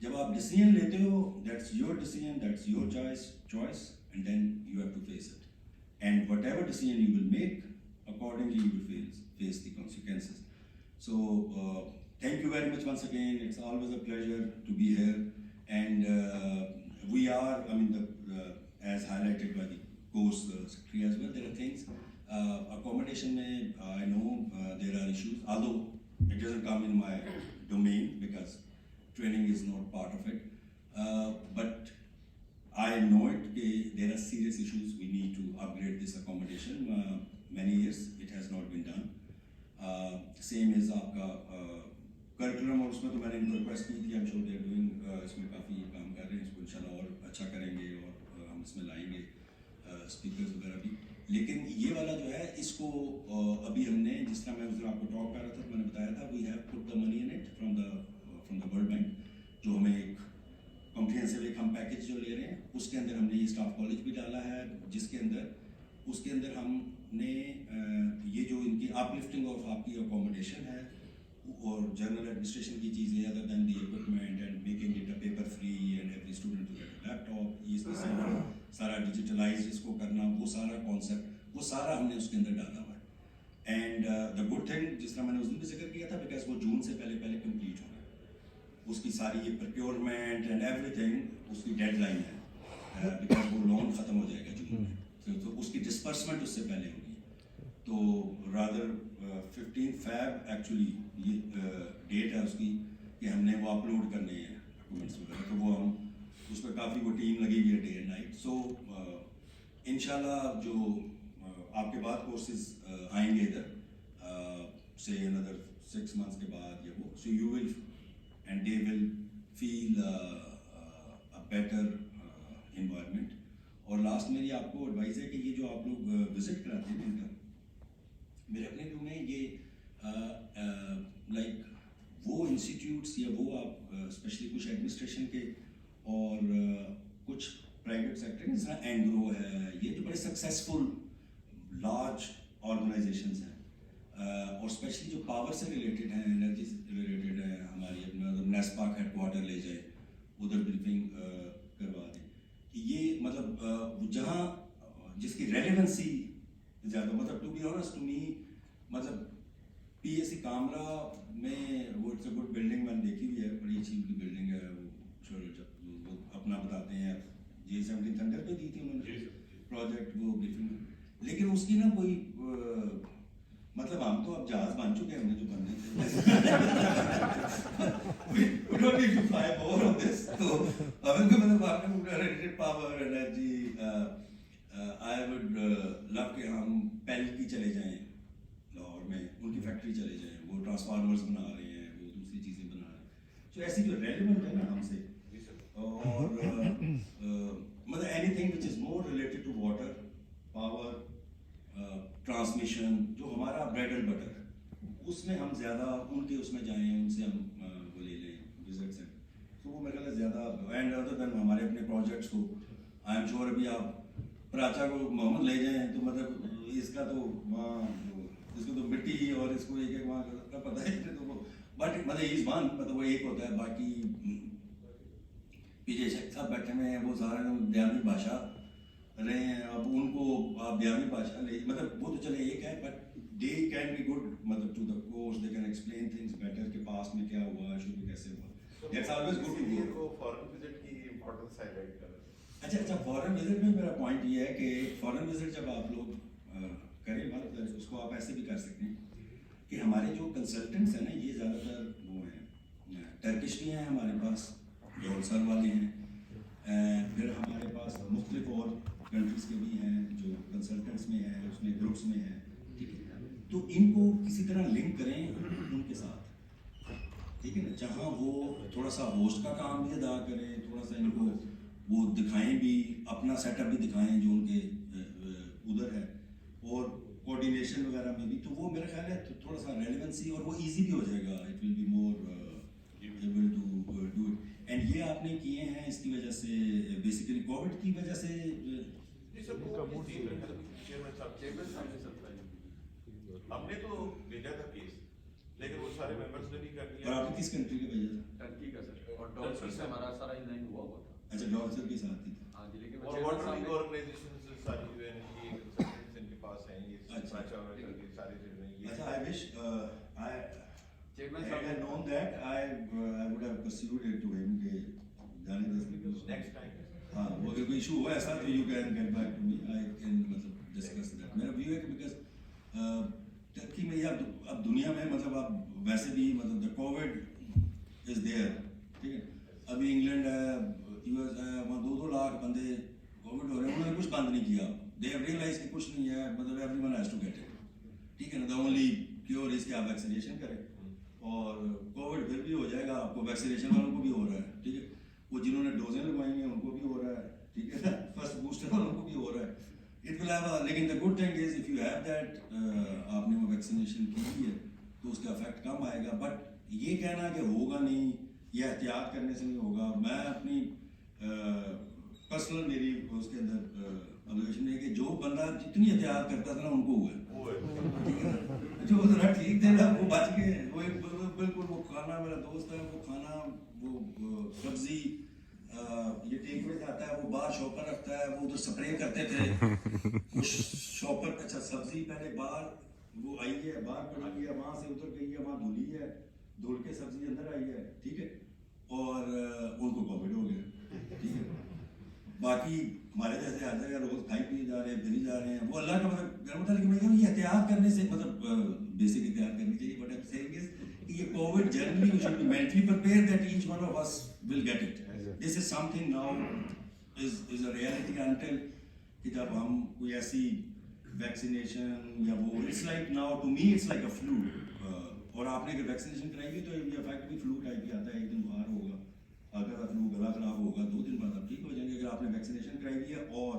जब आप decision लेते हो, that's your decision, that's your choice, and then you have to face it. And whatever decision you will make, accordingly you will face the consequences. So thank you very much once again. It's always a pleasure to be here, and we are, I mean, as highlighted by the course secretary as well, there are things accommodation mein, I know there are issues, although it doesn't come in my domain because training is not part of it, but I know it, there are serious issues. We need to upgrade this accommodation. Many years it has not been done. Same is आपका curriculum, और उसमें तो मैंने इनको request की थी, I'm sure they are doing, इसमें काफ़ी काम कर रहे हैं, इसको इंशाल्लाह और अच्छा करेंगे और हम इसमें लाएंगे स्पीकर्स वगैरह भी। लेकिन ये वाला जो है इसको अभी हमने, जिस तरह मैं उस दिन आपको टॉक कर रहा था तो मैंने बताया था, we have put the money in it from the World Bank, जो हमें एक कॉम्प्रिहेंसिव एक हम पैकेज जो ले रहे हैं उसके अंदर हमने ये स्टाफ कॉलेज भी डाला है, जिसके अंदर उसके अंदर हमने ये जो इनकी अपलिफ्टिंग ऑफ आपकी अकोमोडेशन है और जनरल एडमिनिस्ट्रेशन की चीज़ें, other than the equipment and making it a paper free and every student to get laptop, ये सारा डिजिटलाइज इसको करना, वो सारा कॉन्सेप्ट, वो सारा हमने उसके अंदर डाला हुआ है। एंड द गुड थिंग, जिस तरह मैंने उस दिन भी जिक्र किया था, बिकॉज वो जून से पहले कंप्लीट होना है, उसकी सारी ये प्रोक्योरमेंट एंड एवरीथिंग, उसकी डेडलाइन है, बिकॉज वो लोन ख़त्म हो जाएगा जून में, तो उसकी डिस्पर्समेंट उससे पहले होगी। तो रादर 15 Feb एक्चुअली ये डेट है उसकी कि हमने वो अपलोड करने हैं डॉक्यूमेंट्स वगैरह, तो वो हम उस पर काफ़ी वो टीम लगी हुई है डे एंड नाइट। सो इंशाल्लाह जो आपके बाद कोर्सेज आएंगे इधर से अनदर 6 months के बाद या वो, so you will and they will feel a better environment. और लास्ट मेरी आपको एडवाइस है कि ये जो आप लोग विजिट कराते हैं इनका, मेरे अपने व्यू में ये लाइक वो इंस्टीट्यूट्स या वो आप स्पेशली कुछ एडमिनिस्ट्रेशन के और कुछ प्राइवेट सेक्टर के, जैसा एंग्रो है, ये जो बड़े सक्सेसफुल लार्ज ऑर्गेनाइजेशंस हैं, और स्पेशली जो पावर से रिलेटेड हैं, एनर्जी से रिलेटेड है, हमारी अपना नेस्पाक हेडक्वार्टर ले जाए, उधर ब्रीफिंग करवा दें, ये मतलब जहाँ जिसकी रेलेवेंसी ज़्यादा, मतलब to be honest to me, मतलब PSC कामरा में वो इट्स अ गुड बिल्डिंग मैंने देखी हुई है, बड़ी अच्छी उनकी बिल्डिंग है। वो अपना बताते हैं J17 थंडर पे दी थी उन्होंने प्रोजेक्ट वो ब्रीफिंग, लेकिन उसकी ना कोई मतलब हम तो अब जहाज बन चुके हैं, हमने जो बनने थे we don't need to fly more of this. तो अभी तो मतलब आपने radiated power energy I would love कि हम पेल की चले जाएं लाहौर में, उनकी फैक्ट्री चले जाएं, वो ट्रांसफार्मर्स बना रहे हैं, वो दूसरी चीज़ें बना रहे हैं, तो ऐसी जो रेलिवेंट है ना हमसे, और मतलब anything which is more related to water power transmission, जो हमारा ब्रेड एंड बटर है, उसमें हम ज़्यादा उनके उसमें जाएं, उनसे हम वो ले लें विजिट्स हैं, तो वो मेरे ख्याल ज़्यादा। एंड अदर देन हमारे अपने प्रोजेक्ट्स को आई एम श्योर अभी आप प्राचा को मोहम्मद ले जाएं तो मतलब इसका तो वहाँ इसको तो मिट्टी और इसको एक एक वहाँ का पता है, तो वो बट मतलब इस बान मतलब वो एक होता है, बाकी पीछे शेख साहब बैठे हुए हैं, वो सारे बयानी भाषा रहे हैं, अब उनको आप बयानी भाषा ले मतलब वो तो चले एक है, but they can be good मतलब to the course, they can explain things better कि पास में क्या हुआ, शुरू कैसे हुआ। That's always good to go. Foreign visit की इंपॉर्टेंस हाईलाइट कर रहे हैं। अच्छा, फॉरेन विजिट में मेरा पॉइंट ये है कि फॉरेन विजिट जब आप लोग करें मतलब उसको आप ऐसे भी कर सकते हैं कि हमारे जो कंसल्टेंट्स हैं ना, ये ज़्यादातर वो हैं टर्किश भी हैं हमारे पास, जो होलसेल वाले हैं, फिर हमारे पास मुख्तलिफ और कंट्रीज़ के भी हैं जो कंसल्टेंट्स में हैं, उसमें ग्रुप्स में हैं, ठीक है। तो इनको किसी तरह लिंक करें उनके साथ, ठीक है ना, जहाँ वो थोड़ा सा होस्ट का काम भी अदा करें, थोड़ा सा इनको वो दिखाएं भी, अपना सेटअप भी दिखाएं जो उनके उधर है, और कोऑर्डिनेशन वगैरह में भी, तो वो मेरा ख्याल है तो थोड़ा सा रेलेवेंसी और वो इजी भी हो जाएगा, it will be more able to do it. And ये आपने किए हैं इसकी वजह से, बेसिकली कोविड की वजह से हमने तो भेजा था केस, लेकिन वो सारे मेंबर्स ने भी कर दिया। और आपने किस कंट्री का भेजा था? टर्की का सर, और डॉक्टर से हमारा सारा इंलाइन हुआ था। अच्छा, डॉक्टर के साथ ही था। हाँ जी, लेकिन और वाटर लीग ऑर्गेनाइजेशंस सारी जो है ये कंसल्टेंट्स इनके पास हैं, ये प्राचा और ये सारे जो है ये। अच्छा, I wish chairman I had known that I would have pursued it to him कि जाने दस नेक्स्ट टाइम हाँ, वो अगर कोई इशू हुआ ऐसा तो you can get back to me, I can मतलब discuss that। मेरा व्यू है कि because टर्की में या अब दुनिया में मतलब आप वैसे भी मतलब the COVID is there, ठीक है। अभी इंग्लैंड है, US है, वहाँ 2-2 लाख बंदे कोविड हो रहे हैं, उन्होंने कुछ बंद नहीं किया, they have realized कि कुछ नहीं है, मतलब everyone has to get it, ठीक है ना। The only cure is कि आप वैक्सीनेशन करें, और कोविड फिर भी हो जाएगा, आपको वैक्सीनेशन वालों को भी हो रहा है, ठीक है, वो जिन्होंने डोजें लगवाई हैं उनको भी हो रहा है, ठीक है, फर्स्ट बूस्टर वालों को भी हो रहा है। इट विल हैव, लेकिन the good thing is if you have that, आपने वो वैक्सीनेशन की हुई है तो उसका इफेक्ट कम आएगा। बट ये कहना कि होगा नहीं या एहतियात करने से नहीं होगा, मैं अपनी पर्सनल मेरी उसके अंदर ऑब्जर्वेशन है कि जो बंदा जितनी एहतियात करता था ना उनको हुआ, ठीक है ना, जो जरा ठीक थे ना वो बच गए, वो बिल्कुल वो खाना, मेरा दोस्त है वो खाना, वो सब्जी ये टेक में आता है, वो बाहर शॉपर रखता है, वो उधर स्प्रे करते थे वो शॉपर, अच्छा सब्जी पहले बाहर वो आई है, बाहर पड़ी है, वहाँ से उतर गई है, वहाँ धुली है, धुल के सब्जी अंदर आई है, ठीक है, और उनको कोविड हो गया, ठीक है। बाकी हमारे जैसे आ जाएगा, रोज खाई पी जा रहे हैं, फिर जा रहे हैं, वो अल्लाह का मतलब लेकिन मैं ये एहतियात करने से मतलब बेसिक एहतियात करनी चाहिए। But I am saying is ये COVID generally we should be mentally prepared that each one of us will get it. This is something now is a reality until कि जब हम कोई ऐसी वैक्सीनेशन या वो it's like now to me it's like a flu, और आपने अगर वैक्सीनेशन कराएगी तो ये इफेक्ट भी फ्लू टाइप ही आता है, एक दिन बुखार होगा, अगर फ्लू गला खराब होगा 2 दिन बाद आप ठीक हो जाएंगे अगर आपने वैक्सीनेशन कराई हुई है। और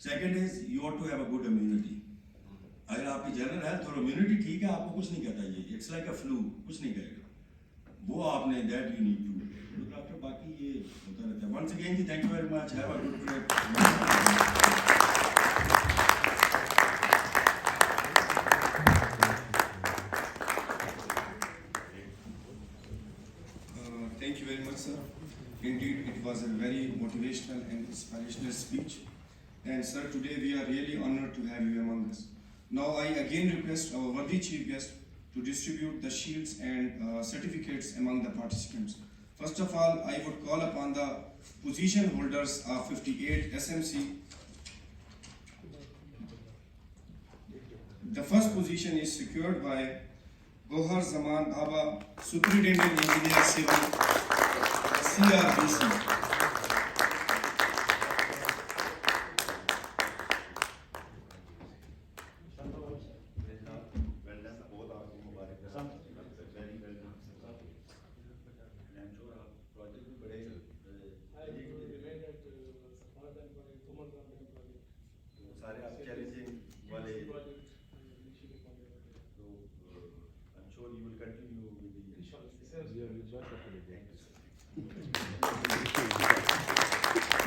second is you ought to have a good immunity. अगर आपकी जनरल हेल्थ और इम्यूनिटी ठीक है, आपको कुछ नहीं कहता, ये इट्स लाइक अ फ्लू, कुछ नहीं कहेगा, वो आपने that you need to look after. बाकी ये होता रहता है। वंस अगेन जी thank you very much, have a good day. Thank you very much, sir. Indeed, it was a very motivational and inspirational speech. And sir, today we are really honored to have you among us. Now I again request our worthy chief guest to distribute the shields and certificates among the participants. First of all, I would call upon the position holders of 58 SMC. The first position is secured by Gohar Zaman Baba, Superintendent Engineer Civil, CRBC. सारे आप challenging वाले तो I'm sure you will continue with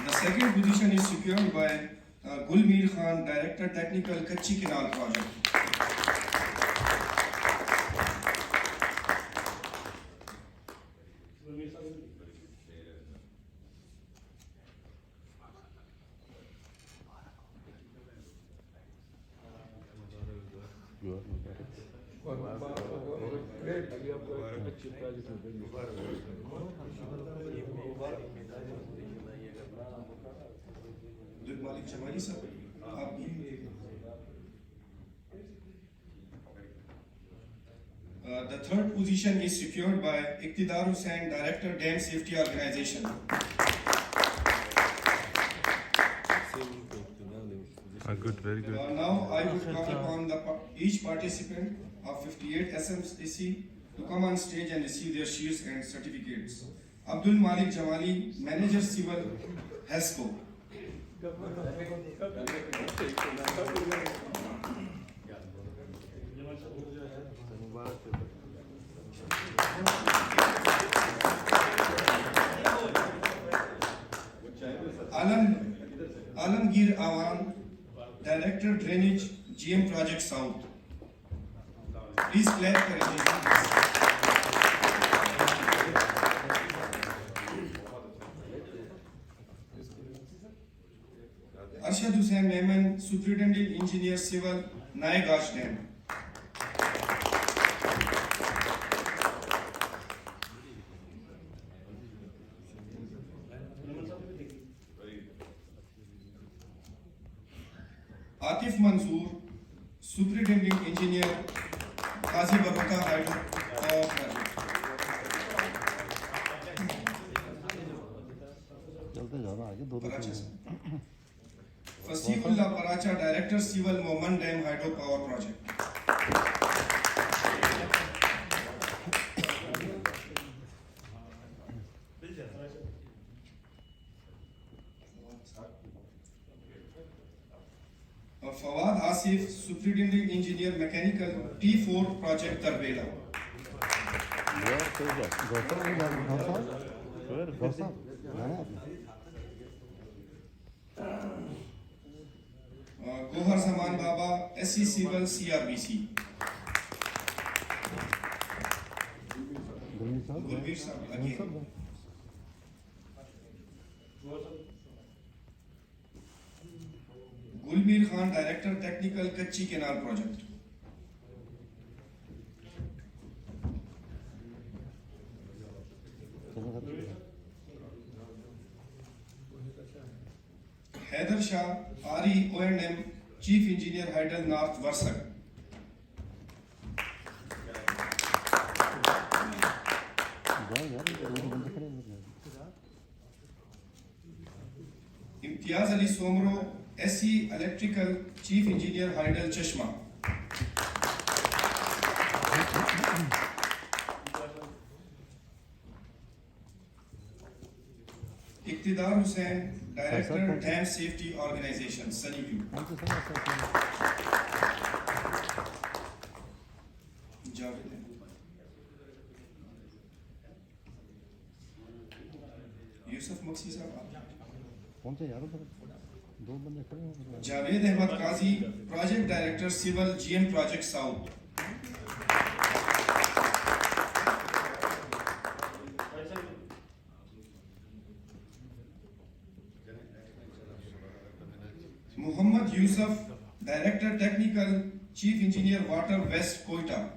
The second position is secured by Gulmeer Khan, Director Technical, Kachi Canal Project. Malik Jamali sir, आप भी The third position is secured by Iqtidar Hussain, Director Dam Safety Organization. Good, very good. Now I would call upon each participant of 58 SMC to come on stage and receive their shields and certificates. Abdul Malik Jamali, Manager Civil, HESCO. Alamgir Awan, Director Drainage, GM Project South. Please clap for him. Arshad Hussain Mehman, Superintendent Engineer Civil, Nayagash Dam. Atif Manzoor, Superintendent Engineer, Qazi Barota Hydro Power Project. Paracha sir. Fasihullah Paracha, Director Civil, Moman Dam Hydro Power Project. Fawad Asif, Superintendent Engineer, Mechanical, T4 Project, Tarbela. Gohar Zaman Baba, SC Civil, CRBC. Gulmeer sir, again. Gulmeer Khan, Director Technical, Kachi Canal Project. Haider Shah, RE O&M, Chief Engineer, Hydel North, Varsak. Imtiaz Ali Somro, SE Electrical, Chief Engineer, Hydel Chashma. Iqtidar Hussain, Director, Dam Safety Organization, Sunny View. Javed. Yusuf Maksi sir, Javed Ahmad Qazi, Project Director, Civil, GM Project South. Muhammad Yusuf, Director Technical, Chief Engineer, Water, West Koita.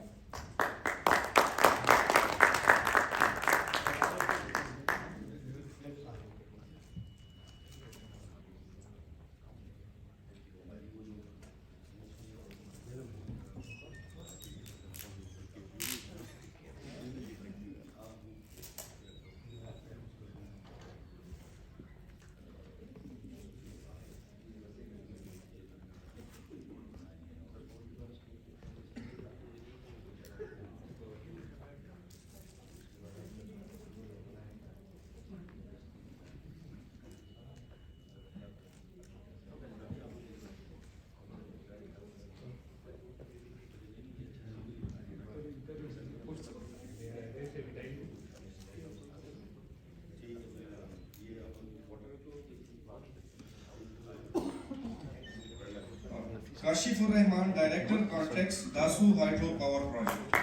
Kashifur Rahman, Director Contracts, Dasu Hydro Power Project.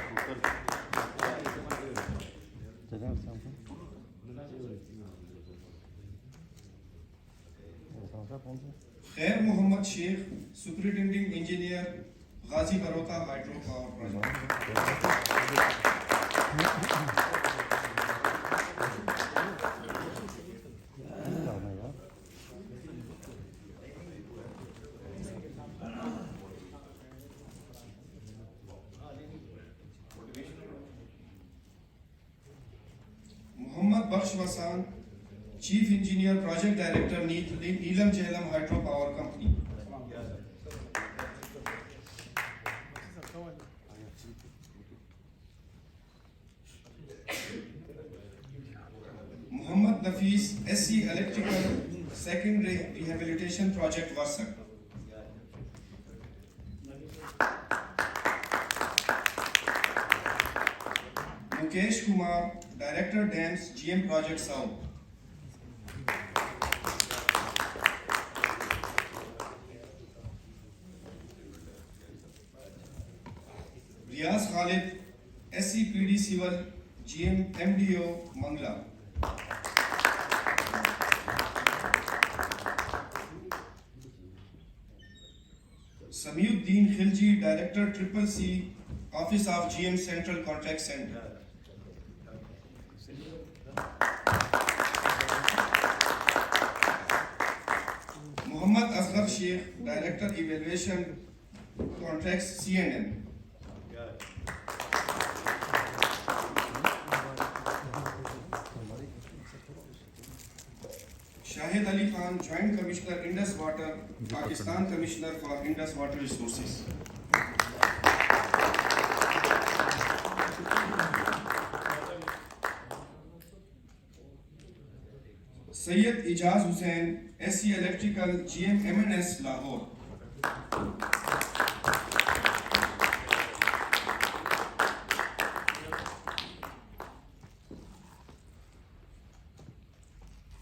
Khair Muhammad Sheikh, Superintending Engineer, Ghazi Barota Hydro Power Project. Muhammad Baksh Wasan, Chief Engineer, Project Director, Neelam Jhelum Hydro Power Company. Muhammad Nafis, SC Electrical, Second Rehabilitation Project, Varsak. Mukesh Kumar, Director Dams, GM Project South. Riaz Khalid, SCPD Civil, GM MDO Mangla. Samiuddin Khilji, Director Triple C, Office of GM Central Contract Center. Muhammad Asghar Sheikh, Director Evaluation Contracts C&M. Shahid Ali Khan, Joint Commissioner Indus Water, Pakistan Commissioner for Indus Water Resources. Sayyid Ijaz Hussain, SC Electrical, GM M&S Lahore.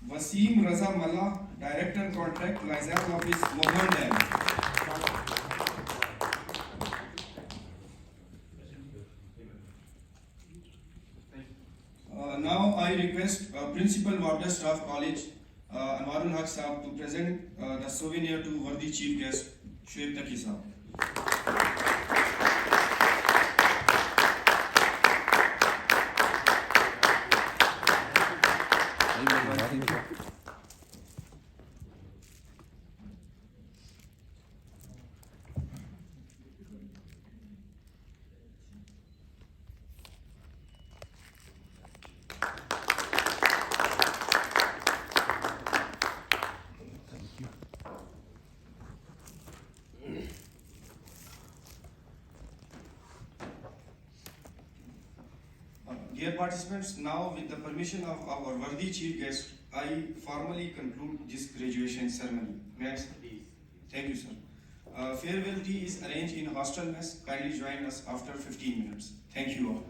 Wasim Raza Mallah, Director Contract, Liaison Office, Mohan Dam. Now I request Principal Wabda Staff College, Anwarul Haq Saab, to present the souvenir to worthy Chief Guest, Shoaib Taki Saab. Dear participants, now with the permission of our worthy Chief Guest, I formally conclude this graduation ceremony. May I, sir? Thank you, sir. Farewell tea is arranged in hostel mess. Kindly join us after 15 minutes. Thank you all.